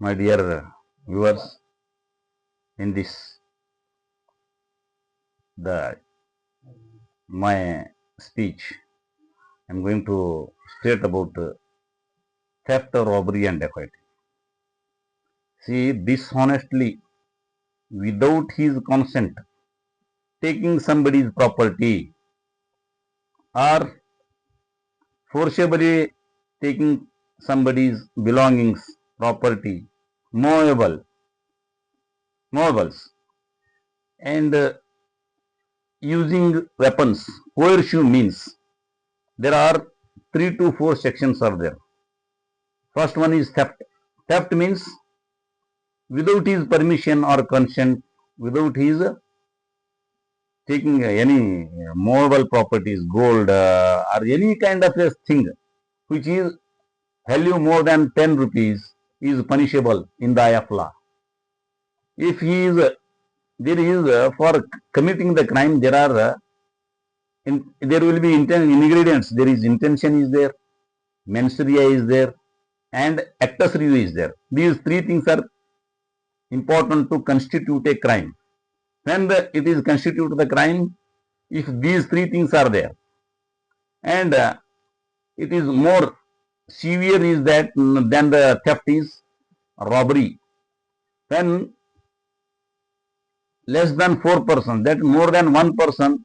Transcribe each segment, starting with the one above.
My dear viewers, in this my speech, I am going to state about theft, robbery, and dacoity. See, dishonestly, without his consent, taking somebody's property or forcibly taking somebody's belongings, property, movables, and using weapons, coercive means. There are 3 to 4 sections are there. First one is theft. Theft means without his permission or consent, without his taking any movable properties, gold or any kind of a thing which is value more than 10 rupees is punishable in the eye of law. If he is, there is for committing the crime, there are there will be ingredients. There is intention is there, mens rea is there, and actus reus is there. These 3 things are important to constitute a crime. When it is constitute the crime, if these 3 things are there, and it is more severe is that than the theft is robbery. When less than 4 persons, that more than 1 person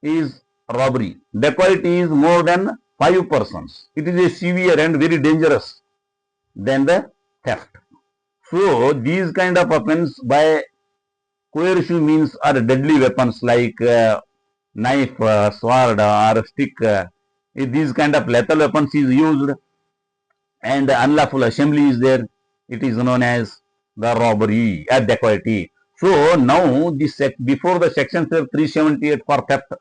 is robbery. Dacoity is more than 5 persons. It is a severe and very dangerous than the theft. So these kind of offense by coercive means are deadly weapons like knife, sword or stick. If these kind of lethal weapons is used and unlawful assembly is there, it is known as the robbery or dacoity. So now this before the section 378 for theft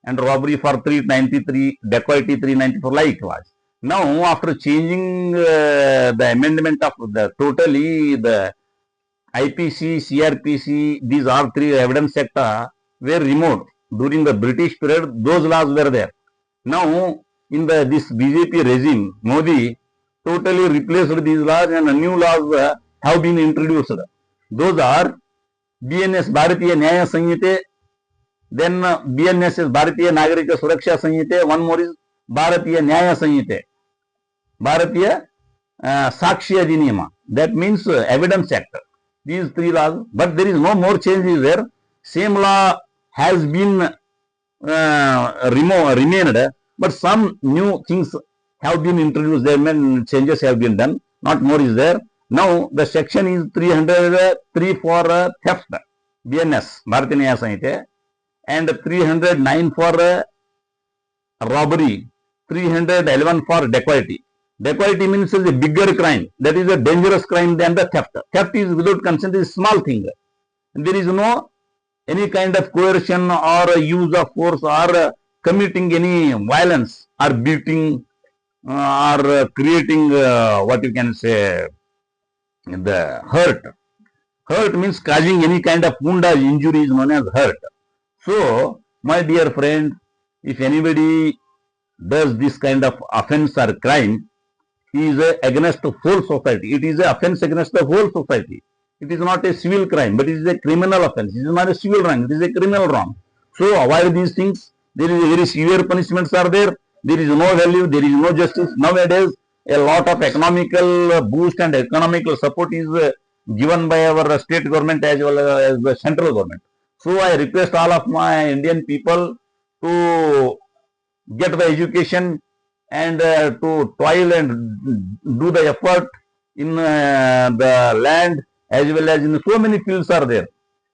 and robbery for 393, dacoity 394 likewise. Now after changing the amendment of the totally the IPC, CRPC, these are 3 evidence sector were removed during the British period. Those laws were there. Now in this BJP regime, Modi totally replaced these laws and new laws have been introduced. Those are BNS Bharatiya Nyaya Sanhita, then BNS is Bharatiya Nagarika Suraksha Sanhita, one more is Bharatiya Nyaya Sanhita, Bharatiya Sakshi Adhiniyama. That means evidence sector. These 3 laws, but there is no more changes there. Same law has been remained, but some new things have been introduced. There many changes have been done. Not more is there. Now the section is 303 for theft, BNS, Bharatiya Nyaya Sanhita, and 309 for robbery, 311 for dacoity. Dacoity means is a bigger crime. That is a dangerous crime than the theft. Theft is without consent, is small thing. There is no any kind of coercion or use of force or committing any violence or beating or creating what you can say the hurt. Hurt means causing any kind of wound or injury is known as hurt. So, my dear friend, if anybody does this kind of offense or crime, he is against the whole society. It is an offense against the whole society. It is not a civil crime, but it is a criminal offense. It is not a civil wrong, it is a criminal wrong. So avoid these things. There is a very severe punishments are there. There is no value, there is no justice. Nowadays, a lot of economical boost and economical support is given by our state government as well as the central government. So I request all of my Indian people to get the education and to toil and do the effort in the land as well as in so many fields are there.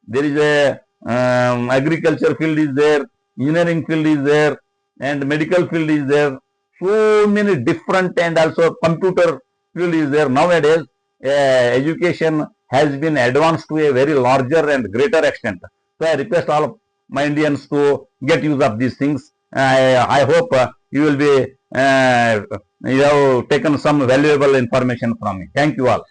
There is a agriculture field is there, engineering field is there, and medical field is there. So many different and also computer field is there. Nowadays, education has been advanced to a very larger and greater extent. So I request all of my Indians to get use of these things. I hope you will be you have taken some valuable information from me. Thank you all.